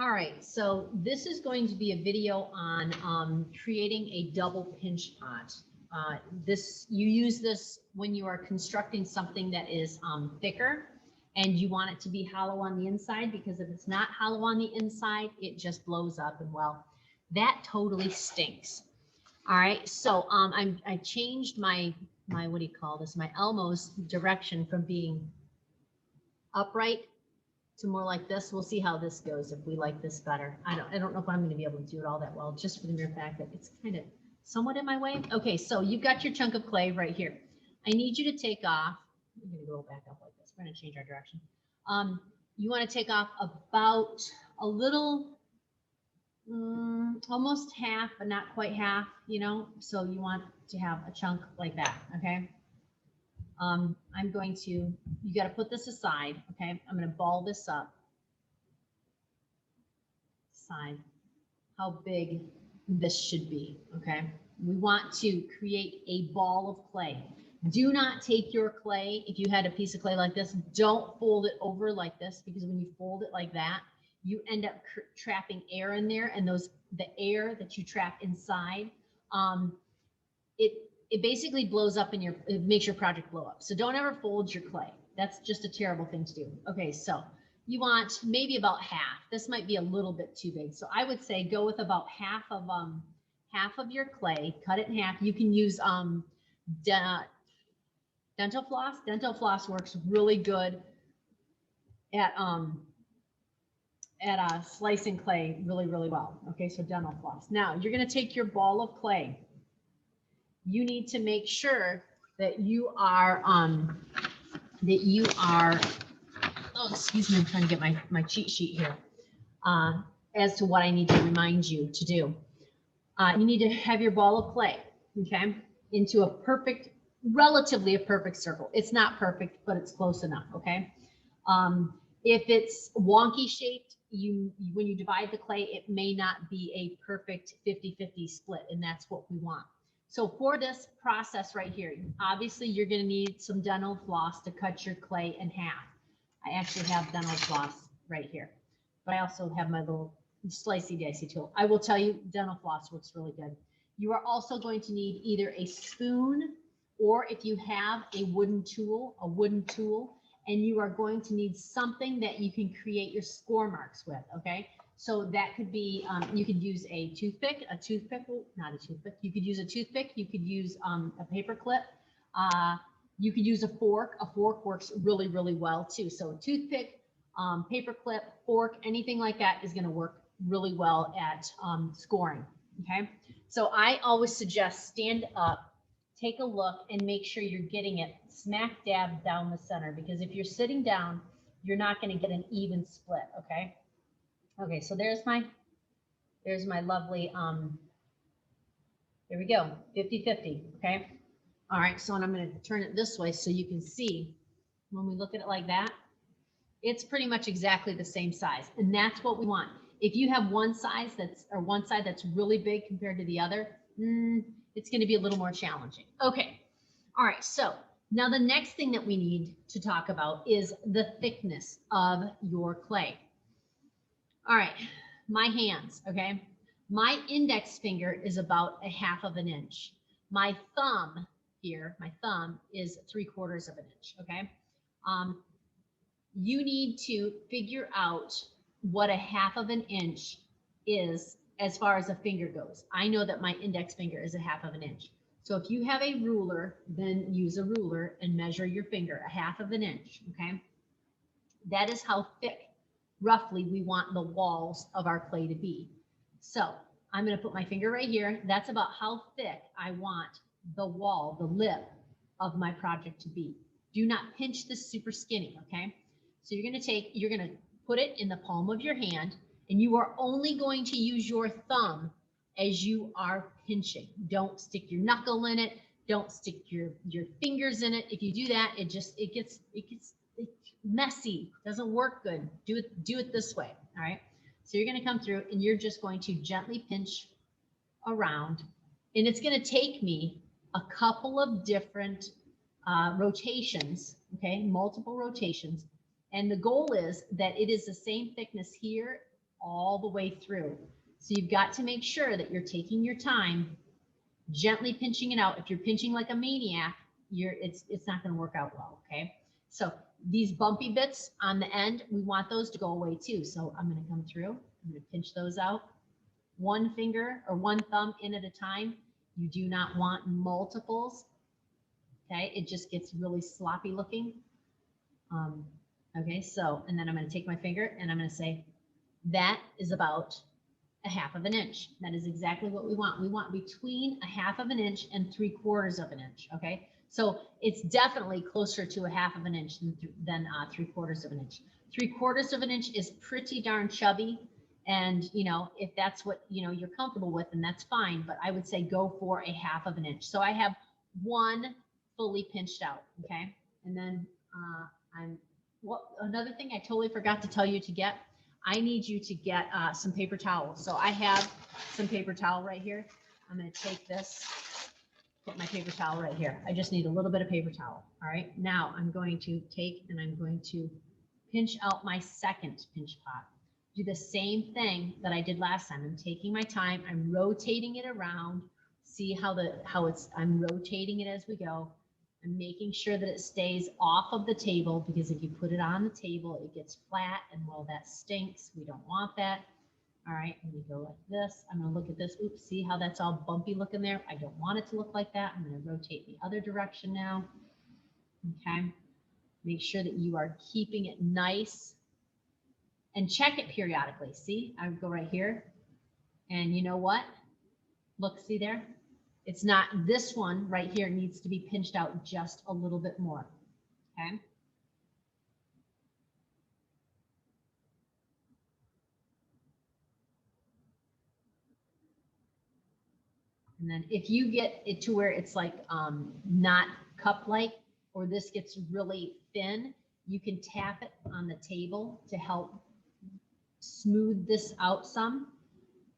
All right, so this is going to be a video on creating a double pinch pot. You use this when you are constructing something that is thicker and you want it to be hollow on the inside, because if it's not hollow on the inside, it just blows up, and well, that totally stinks. All right, so I changed my what do you call this? My Elmo's direction from being upright to more like this. We'll see how this goes, if we like this better. I don't know if I'm going to be able to do it all that well, just for the mere fact that it's kind of somewhat in my way. Okay, so you've got your chunk of clay right here. I need you to take off. I'm going to go back up like this. We're going to change our direction. You want to take off about a little, almost half, but not quite half, so you want to have a chunk like that. Okay. I'm going to, you got to put this aside. Okay. I'm going to ball this up. Side, how big this should be. Okay. We want to create a ball of clay. Do not take your clay. If you had a piece of clay like this, don't fold it over like this, because when you fold it like that, you end up trapping air in there, and the air that you trap inside, it basically blows up it makes your project blow up. So don't ever fold your clay. That's just a terrible thing to do. Okay, so you want maybe about half. This might be a little bit too big. So I would say go with about half of your clay, cut it in half. You can use dental floss. Dental floss works really good at slicing clay really, really well. Okay, so dental floss. Now you're going to take your ball of clay. You need to make sure that you are oh, excuse me, I'm trying to get my cheat sheet here as to what I need to remind you to do. You need to have your ball of clay, okay, into relatively a perfect circle. It's not perfect, but it's close enough. Okay. If it's wonky shaped, when you divide the clay, it may not be a perfect 50-50 split, and that's what we want. So for this process right here, obviously you're going to need some dental floss to cut your clay in half. I actually have dental floss right here, but I also have my little slicey dicey tool. I will tell you, dental floss works really good. You are also going to need either a spoon, or if you have a wooden tool, and you are going to need something that you can create your score marks with. Okay. So that could be, you could use a toothpick, not a toothpick. You could use a toothpick. You could use a paper clip. You could use a fork. A fork works really, really well too. So a toothpick, paper clip, fork, anything like that is going to work really well at scoring. Okay. So I always suggest stand up, take a look, and make sure you're getting it smack dab down the center, because if you're sitting down, you're not going to get an even split. Okay. Okay, so there's my lovely, there we go, 50-50, okay? All right, so I'm going to turn it this way so you can see when we look at it like that, it's pretty much exactly the same size, and that's what we want. If you have one side that's really big compared to the other, it's going to be a little more challenging. Okay, all right, so now the next thing that we need to talk about is the thickness of your clay. All right, my hands, okay? My index finger is about 1/2 inch. My thumb here, is 3/4 inch, okay? You need to figure out what 1/2 inch is as far as a finger goes. I know that my index finger is 1/2 inch. So if you have a ruler, then use a ruler and measure your finger 1/2 inch, okay? That is how thick roughly we want the walls of our clay to be. So I'm going to put my finger right here. That's about how thick I want the wall, the lip of my project to be. Do not pinch this super skinny, okay? So you're going to put it in the palm of your hand, and you are only going to use your thumb as you are pinching. Don't stick your knuckle in it. Don't stick your fingers in it. If you do that, it gets messy, doesn't work good. Do it this way. All right, so you're going to come through and you're just going to gently pinch around, and it's going to take me a couple of different rotations, okay, multiple rotations, and the goal is that it is the same thickness here all the way through. So you've got to make sure that you're taking your time, gently pinching it out. If you're pinching like a maniac, it's not going to work out well, okay? So these bumpy bits on the end, we want those to go away too. So I'm going to come through, I'm going to pinch those out. One finger or one thumb in at a time. You do not want multiples, okay? It just gets really sloppy looking. Okay, so, and then I'm going to take my finger and I'm going to say, that is about a half of an inch. That is exactly what we want. We want between a half of an inch and 3/4 of an inch, okay? So it's definitely closer to a half of an inch than 3/4 of an inch. 3/4 of an inch is pretty darn chubby. And, you know, if that's what, you know, you're comfortable with, then that's fine. But I would say go for a half of an inch. So I have one fully pinched out, okay? And then another thing I totally forgot to tell you to get, I need you to get some paper towels. So I have some paper towel right here. I'm going to take this, put my paper towel right here. I just need a little bit of paper towel. All right. Now I'm going to take and I'm going to pinch out my second pinch pot. Do the same thing that I did last time. I'm taking my time. I'm rotating it around. See how I'm rotating it as we go. I'm making sure that it stays off of the table, because if you put it on the table, it gets flat, and well, that stinks. We don't want that. All right, let me go like this. I'm going to look at this. Oops, see how that's all bumpy looking there? I don't want it to look like that. I'm going to rotate the other direction now. Okay, make sure that you are keeping it nice and check it periodically. See, I would go right here, and you know what? Look, see there? It's not, this one right here needs to be pinched out just a little bit more, okay? And then if you get it to where it's like not cup-like, or this gets really thin, you can tap it on the table to help smooth this out some.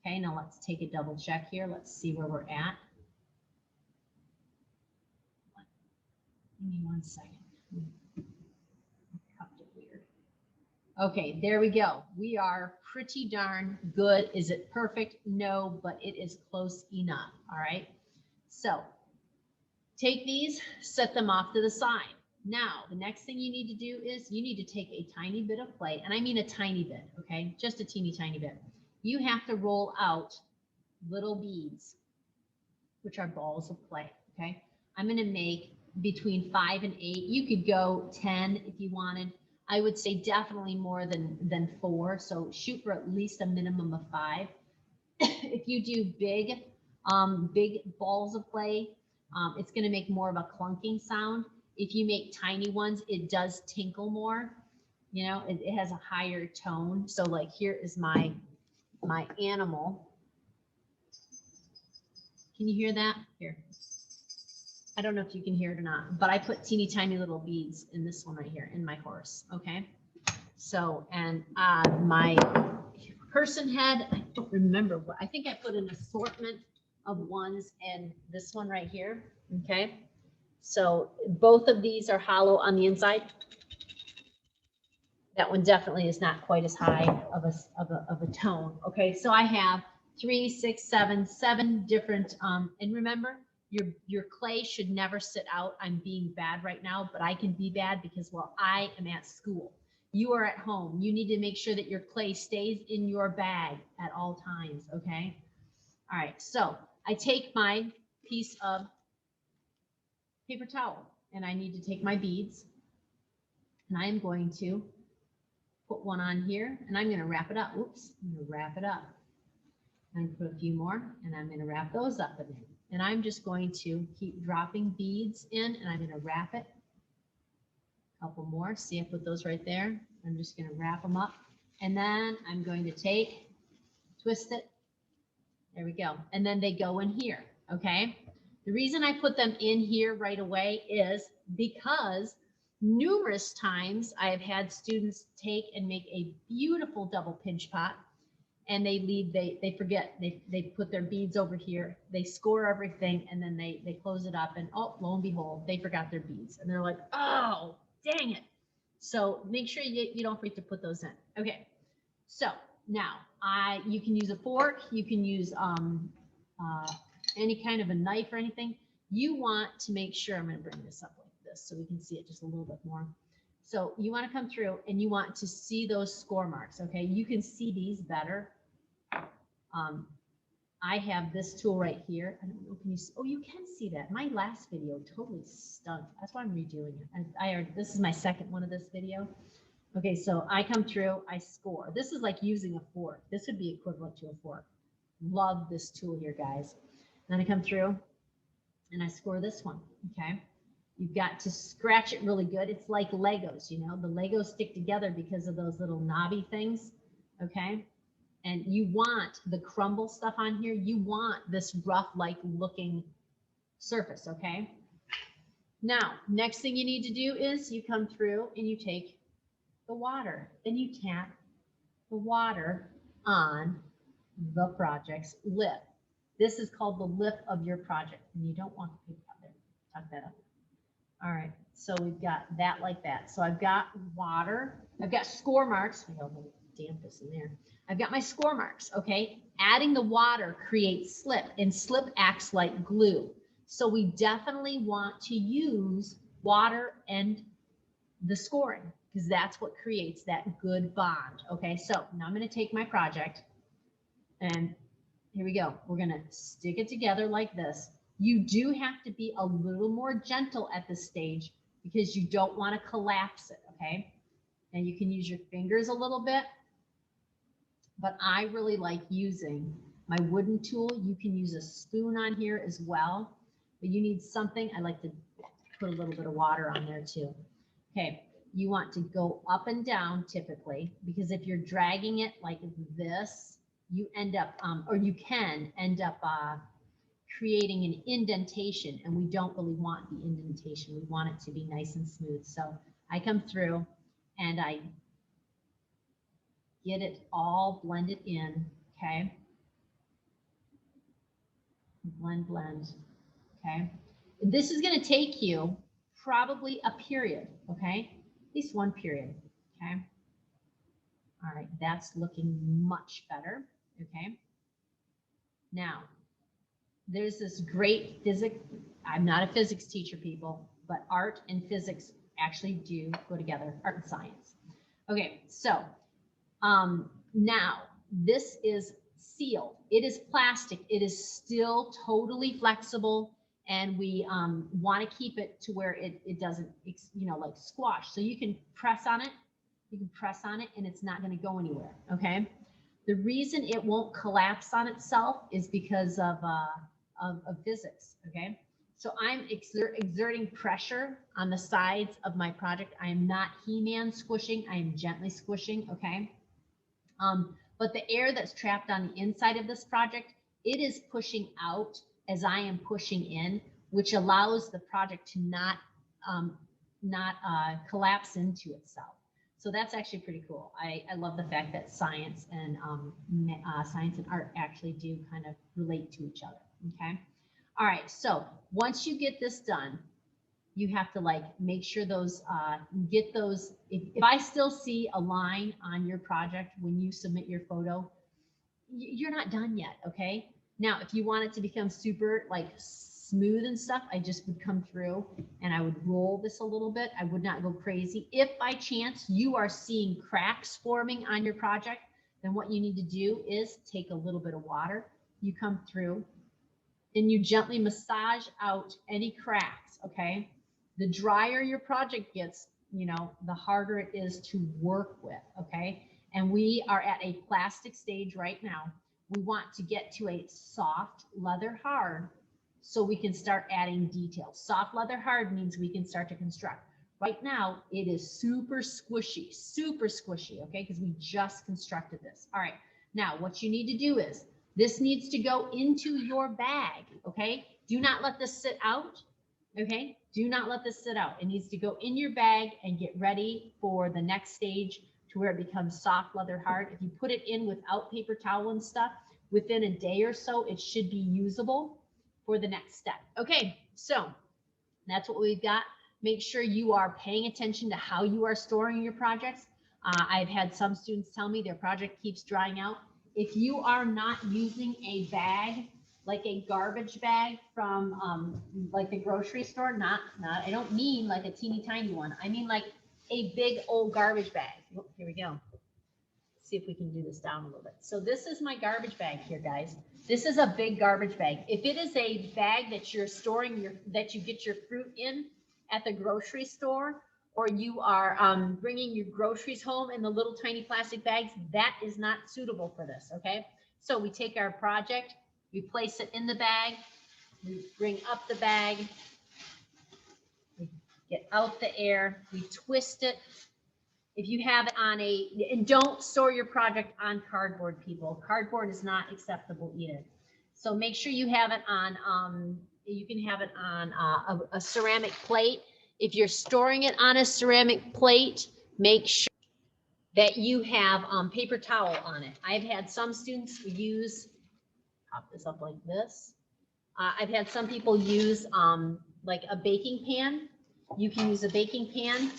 Okay, now let's take a double check here. Let's see where we're at. Give me 1 second. Cupped it weird. Okay, there we go. We are pretty darn good. Is it perfect? No, but it is close enough. All right. So take these, set them off to the side. Now, the next thing you need to do is you need to take a tiny bit of clay, and I mean a tiny bit, okay? Just a teeny tiny bit. You have to roll out little beads, which are balls of clay, okay? I'm going to make between 5 and 8. You could go 10 if you wanted. I would say definitely more than 4. So shoot for at least a minimum of 5. If you do big balls of clay, it's going to make more of a clunking sound. If you make tiny ones, it does tinkle more. You know, it has a higher tone. So like here is my animal. Can you hear that? Here. I don't know if you can hear it or not, but I put teeny tiny little beads in this one right here in my horse. Okay. So, and my person head, I don't remember what, I think I put an assortment of ones in this one right here. Okay. So both of these are hollow on the inside. That one definitely is not quite as high of a tone. Okay. So I have 3, 6, 7 different, and remember, your clay should never sit out. I'm being bad right now, but I can be bad because, well, I am at school. You are at home. You need to make sure that your clay stays in your bag at all times, okay? All right, so I take my piece of paper towel, and I need to take my beads, and I am going to put one on here, and I'm going to wrap it up. Oops, I'm going to wrap it up. I'm going to put a few more, and I'm going to wrap those up again. And I'm just going to keep dropping beads in, and I'm going to wrap it. A couple more. See, I put those right there. I'm just going to wrap them up. And then I'm going to twist it. There we go. And then they go in here, okay? The reason I put them in here right away is because numerous times I have had students take and make a beautiful double pinch pot, and they forget, they put their beads over here, they score everything, and then they close it up, and oh, lo and behold, they forgot their beads, and they're like, oh, dang it. So make sure you don't forget to put those in. Okay, so now you can use a fork, you can use any kind of a knife or anything. You want to make sure, I'm going to bring this up like this so we can see it just a little bit more. So you want to come through and you want to see those score marks. Okay, you can see these better. I have this tool right here. I don't know, can you see? Oh, you can see that. My last video totally stunk. That's why I'm redoing it. This is my second one of this video. Okay, so I come through, I score. This is like using a fork. This would be equivalent to a fork. Love this tool here, guys. Then I come through and I score this one, okay? You've got to scratch it really good. It's like Legos, you know, the Legos stick together because of those little knobby things, okay? And you want the crumble stuff on here. You want this rough, like looking surface, okay? Now, next thing you need to do is you come through and you take the water and you tap the water on the project's lip. This is called the lip of your project, and you don't want the paper out there. Tuck that up. All right, so we've got that like that. So I've got water. I've got score marks. We got a little dampness in there. I've got my score marks, okay? Adding the water creates slip, and slip acts like glue. So we definitely want to use water and the scoring, because that's what creates that good bond, okay? So now I'm going to take my project, and here we go. We're going to stick it together like this. You do have to be a little more gentle at this stage because you don't want to collapse it, okay? And you can use your fingers a little bit, but I really like using my wooden tool. You can use a spoon on here as well, but you need something. I like to put a little bit of water on there too. Okay, you want to go up and down typically, because if you're dragging it like this, you end up, or you can end up creating an indentation, and we don't really want the indentation. We want it to be nice and smooth. So I come through and I get it all blended in, okay? Blend, blend, okay? This is going to take you probably a period, okay? At least one period, okay? All right, that's looking much better, okay? Now, there's this great physics. I'm not a physics teacher, people, but art and physics actually do go together, art and science. Okay, so now this is sealed. It is plastic. It is still totally flexible, and we want to keep it to where it doesn't, you know, like squash. So you can press on it. You can press on it, and it's not going to go anywhere. Okay. The reason it won't collapse on itself is because of physics. Okay. So I'm exerting pressure on the sides of my project. I am not He-Man squishing. I am gently squishing. Okay. But the air that's trapped on the inside of this project, it is pushing out as I am pushing in, which allows the project to not collapse into itself. So that's actually pretty cool. I love the fact that science and art actually do kind of relate to each other. Okay. All right. So once you get this done, you have to like make sure those get those. If I still see a line on your project when you submit your photo, you're not done yet. Okay. Now, if you want it to become super like smooth and stuff, I just would come through and I would roll this a little bit. I would not go crazy. If by chance you are seeing cracks forming on your project, then what you need to do is take a little bit of water. You come through and you gently massage out any cracks. Okay. The drier your project gets, you know, the harder it is to work with. Okay. And we are at a plastic stage right now. We want to get to a soft leather hard so we can start adding details. Soft leather hard means we can start to construct. Right now, it is super squishy, okay, because we just constructed this. All right, now what you need to do is, this needs to go into your bag, okay? Do not let this sit out, okay? Do not let this sit out. It needs to go in your bag and get ready for the next stage to where it becomes soft leather hard. If you put it in without paper towel and stuff, within a day or so, it should be usable for the next step. Okay, so that's what we've got. Make sure you are paying attention to how you are storing your projects. I've had some students tell me their project keeps drying out. If you are not using a bag, like a garbage bag from like the grocery store, I don't mean like a teeny tiny one. I mean like a big old garbage bag. Oh, here we go. See if we can do this down a little bit. So this is my garbage bag here, guys. This is a big garbage bag. If it is a bag that you're storing that you get your fruit in at the grocery store, or you are bringing your groceries home in the little tiny plastic bags, that is not suitable for this, okay? So we take our project, we place it in the bag, we bring up the bag, we get out the air, we twist it. If you have it on and don't store your project on cardboard, people. Cardboard is not acceptable either. So make sure you have it on, you can have it on a ceramic plate. If you're storing it on a ceramic plate, make sure that you have paper towel on it. I've had some students use, pop this up like this. I've had some people use like a baking pan. You can use a baking pan.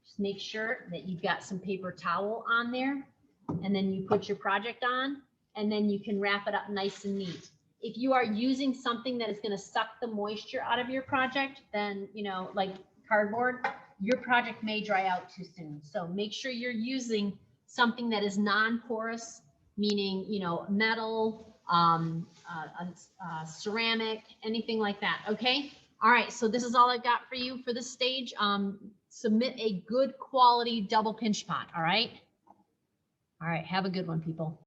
Just make sure that you've got some paper towel on there, and then you put your project on, and then you can wrap it up nice and neat. If you are using something that is going to suck the moisture out of your project, then, you know, like cardboard, your project may dry out too soon. So make sure you're using something that is non-porous, meaning, you know, metal, ceramic, anything like that. Okay. All right. So this is all I've got for you for this stage. Submit a good quality double pinch pot. All right. All right. Have a good one, people.